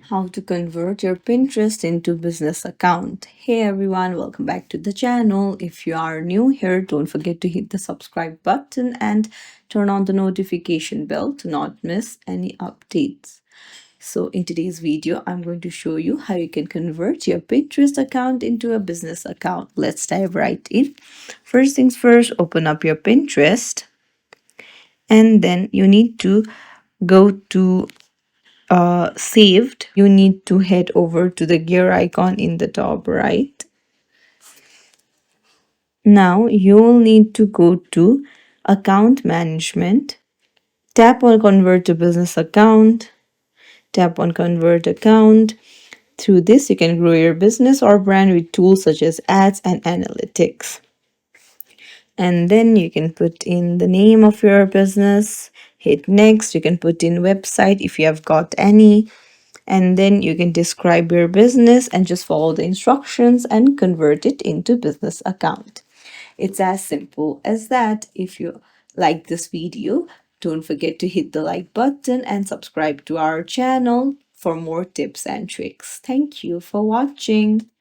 How to convert your Pinterest into business account. Hey everyone, welcome back to the channel. If you are new here, don't forget to hit the subscribe button and turn on the notification bell to not miss any updates. So in today's video, I'm going to show you how you can convert your Pinterest account into a business account. Let's dive right in. First things first, open up your Pinterest and then you need to go to saved. You need to head over to the gear icon in the top right. Now you will need to go to account management, tap on convert to business account, tap on convert account. Through this you can grow your business or brand with tools such as ads and analytics. And then you can put in the name of your business, hit next. You can put in website if you have got any, and then you can describe your business and just follow the instructions and convert it into business account. It's as simple as that. If you like this video, don't forget to hit the like button and subscribe to our channel for more tips and tricks. Thank you for watching.